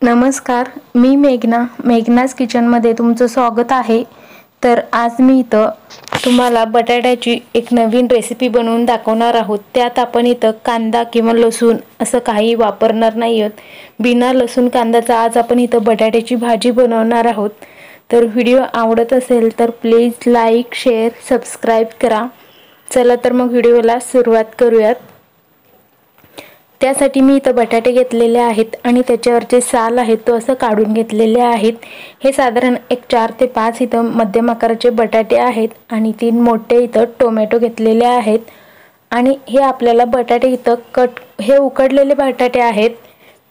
नमस्कार, मी मेघनाज किचनमध्ये तुमचं स्वागत आहे। तर आज मी इथं तुम्हाला बटाट्याची एक नवीन रेसिपी बनवून दाखवणार आहोत। त्यात आपण इथं कांदा किंवा लसूण असं काही वापरणार नाही आहोत। बिना लसूण कांद्याचा आज आपण इथं बटाट्याची भाजी बनवणार आहोत। तर व्हिडिओ आवडत असेल तर प्लीज लाईक, शेअर, सबस्क्राइब करा। चला तर मग व्हिडिओला सुरुवात करूयात। त्यासाठी मी इथं बटाटे घेतलेले आहेत आणि त्याच्यावरचे साल आहेत तो असं काढून घेतलेले आहेत। हे साधारण एक 4 ते 5 इथं मध्यम आकाराचे बटाटे आहेत आणि 3 मोठे इथं टोमॅटो घेतलेले आहेत। आणि हे आपल्याला बटाटे इथं हे उकडलेले बटाटे आहेत,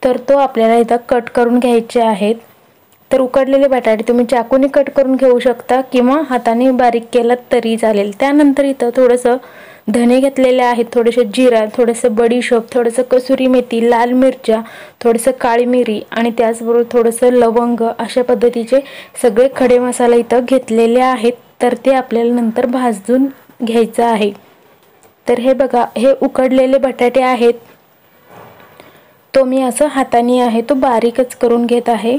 तर तो आपल्याला इथं कट करून घ्यायचे आहेत। तर उकडलेले बटाटे तुम्ही चाकूने कट करून घेऊ शकता किंवा हाताने बारीक केलात तरी चालेल। त्यानंतर इथं थोडंसं धने घेतलेले आहेत, थोडेसे जिरा, थोडंसं बडीशोप, थोडंसं कसुरी मेथी, लाल मिरच्या, थोडंसं काळी मिरी आणि त्याचबरोबर थोडंसं लवंग, अशा पद्धतीचे सगळे खडे मसाले इथं घेतलेले आहेत। तर ते आपल्याला नंतर भाजून घ्यायचं आहे। तर हे बघा, हे उकडलेले बटाटे आहेत, तो मी असं हाताने आहे तो बारीकच करून घेत आहे।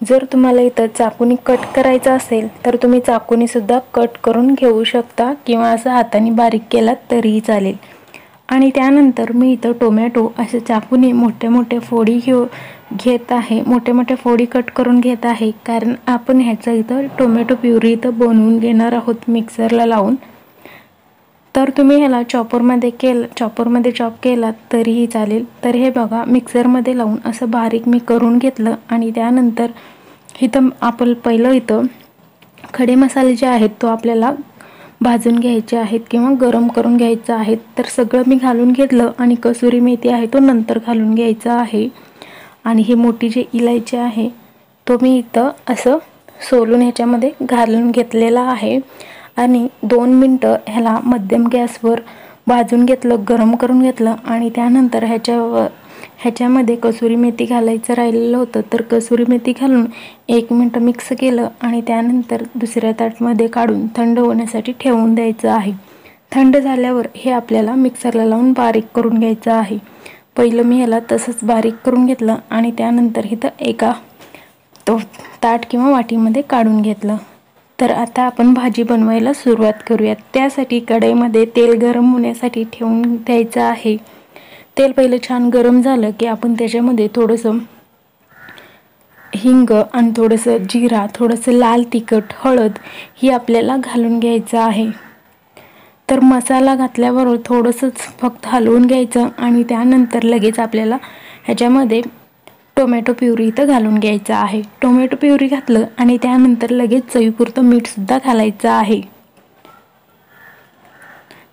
जर तुम्हाला इथं चाकूने कट करायचं असेल तर तुम्ही चाकूने सुद्धा कट करून घेऊ शकता किंवा असं हाताने बारीक केलात तरीही चालेल। आणि त्यानंतर मी इथं टोमॅटो असे चाकूने मोठे फोडी घेत आहे, मोठे फोडी कट करून घेत आहे, कारण आपण ह्याचं इथं टोमॅटो प्युरी इथं बनवून घेणार आहोत मिक्सरला लावून। तर तुम्ही ह्याला चॉपरमध्ये चॉप केलात तरीही चालेल। तर हे बघा, मिक्सरमध्ये लावून असं बारीक मी करून घेतलं आणि त्यानंतर इथं आपण पहिलं इथं खडे मसाले जे आहेत तो आपल्याला भाजून घ्यायचे आहेत किंवा गरम करून घ्यायचं आहे। तर सगळं मी घालून घेतलं आणि कसुरी मेथी आहे तो नंतर घालून घ्यायचा आहे। आणि ही मोठी जी इलायची आहे तो मी इथं असं सोलून ह्याच्यामध्ये घालून घेतलेला आहे आणि 2 मिनिटं ह्याला मध्यम गॅसवर भाजून घेतलं, गरम करून घेतलं। आणि त्यानंतर ह्याच्यामध्ये कसुरी मेथी घालायचं राहिलेलं होतं, तर कसुरी मेथी घालून 1 मिनिट मिक्स केलं आणि त्यानंतर दुसऱ्या ताटमध्ये काढून थंड होण्यासाठी ठेवून द्यायचं आहे। थंड झाल्यावर हे आपल्याला मिक्सरला लावून बारीक करून घ्यायचं आहे। पहिलं मी ह्याला तसंच बारीक करून घेतलं आणि त्यानंतर इथं एका ताट किंवा वाटीमध्ये काढून घेतलं। तर आता आपण भाजी बनवायला सुरुवात करूयात। त्यासाठी कढईमध्ये तेल गरम होण्यासाठी ठेवून द्यायचं आहे। तेल पहिलं छान गरम झालं की आपण त्याच्यामध्ये थोडंसं हिंग आणि थोडंसं जिरा, थोडंसं लाल तिखट, हळद ही आपल्याला घालून घ्यायचं आहे। तर मसाला घातल्यावर थोडंसंच फक्त हलवून घ्यायचं आणि त्यानंतर लगेच आपल्याला ह्याच्यामध्ये टोमॅटो प्युरी इथं घालून घ्यायचं आहे। टोमॅटो प्युरी घातलं आणि त्यानंतर लगेच चवीपुरतं मीठ सुद्धा घालायचं आहे।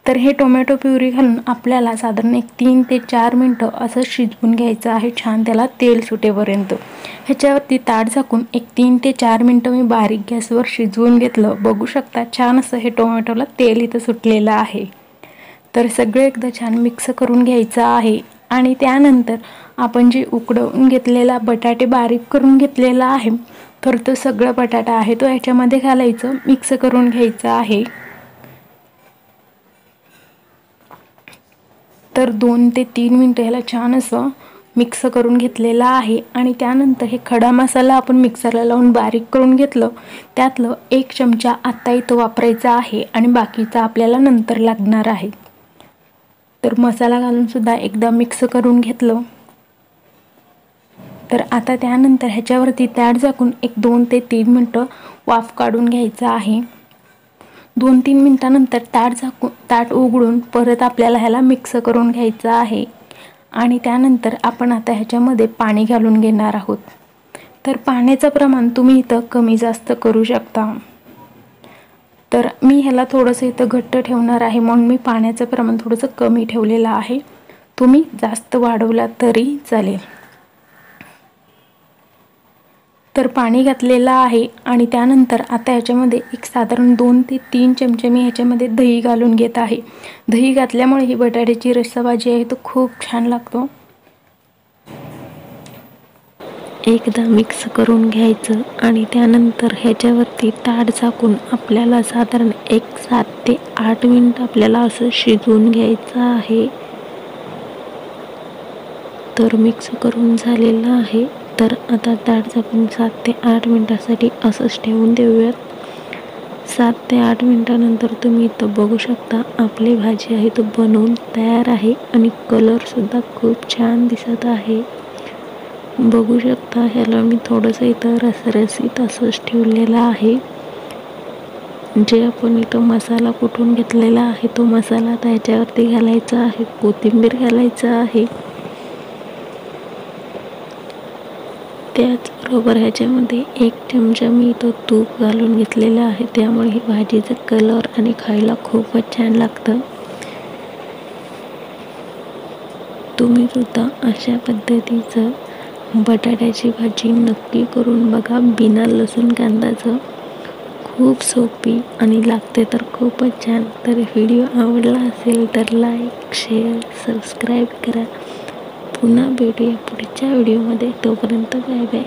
तर हे टोमॅटो प्युरी घालून आपल्याला साधारण 3 ते 4 मिनिटं असं शिजवून घ्यायचं आहे, छान त्याला तेल सुटेपर्यंत। ह्याच्यावरती ताट झाकून 3 ते 4 मिनिटं मी बारीक गॅसवर शिजवून घेतलं। बघू शकता छान असं हे टोमॅटोला तेल इथं सुटलेलं आहे। तर सगळं एकदा छान मिक्स करून घ्यायचं आहे आणि त्यानंतर आपण जे उकडवून घेतलेला बटाटे बारीक करून घेतलेला आहे, तर तो सगळा बटाटा आहे तो ह्याच्यामध्ये घालायचं, मिक्स करून घ्यायचं आहे। तर 2 ते 3 मिनिटं ह्याला छान असं मिक्स करून घेतलेलं आहे आणि त्यानंतर हे खडा मसाला आपण मिक्सरला लावून बारीक करून घेतलं, त्यातलं 1 चमचा आत्ता इथं वापरायचा आहे आणि बाकीचा आपल्याला नंतर लागणार आहे। तर मसाला घालून सुद्धा एकदा मिक्स करून घेतलं। तर आता त्यानंतर ह्याच्यावरती ताट झाकून 2 ते 3 मिनिटं वाफ काढून घ्यायचं आहे। 2-3 मिनिटानंतर ताट उघडून परत आपल्याला ह्याला मिक्स करून घ्यायचं आहे आणि त्यानंतर आपण आता ह्याच्यामध्ये पाणी घालून घेणार आहोत। तर पाण्याचं प्रमाण तुम्ही इथं कमी जास्त करू शकता। तर मी ह्याला थोडंसं इथं घट्ट ठेवणार आहे म्हणून मी पाण्याचं प्रमाण थोडंसं कमी ठेवलेलं आहे, तुम्ही जास्त वाढवला तरी चालेल। तर पाणी घातलेलं आहे आणि त्यानंतर आता ह्याच्यामध्ये एक साधारण 2 ते 3 चमचे मी ह्याच्यामध्ये दही घालून घेत आहे। दही घातल्यामुळे ही बटाट्याची रस्सा भाजी आहे तो खूप छान लागतो। एकदा मिक्स करून घ्यायचं आणि त्यानंतर ह्याच्यावरती ताट झाकून आपल्याला साधारण 7 ते 8 मिनिट आपल्याला असं शिजवून घ्यायचं आहे। तर मिक्स करून झालेलं आहे. तर आता ताट झाकून 7 ते 8 मिनटासाठी असंच ठेवून देऊयात. 7 ते 8 मिनटानंतर तुम्ही इथं बघू शकता आपली भाजी आहे तो बनवून तयार आहे आणि कलरसुद्धा खूप छान दिसत आहे. बघू शकता ह्याला मी थोडंसं इथं रसरशीत असंच ठेवलेलं आहे. जे आपण इथं मसाला कुटून घेतलेला आहे तो मसाला त्याच्यावरती घालायचा आहे, कोथिंबीर घालायचं आहे. त्याचबरोबर ह्याच्यामध्ये 1 चमचा मी इथं तूप घालून घेतलेलं आहे, त्यामुळे ही भाजीचा कलर आणि खायला खूपच छान लागतं. तुम्ही सुद्धा अशा पद्धतीचं बटाट्याची भाजी नक्की करून बघा, बिना लसूण कांद्याचं. खूप सोपी आणि लागते तर खूपच छान. तर व्हिडिओ आवडला असेल तर लाईक, शेअर, सबस्क्राईब करा. पुन्हा भेटूया पुढच्या व्हिडिओमध्ये. तोपर्यंत बाय बाय.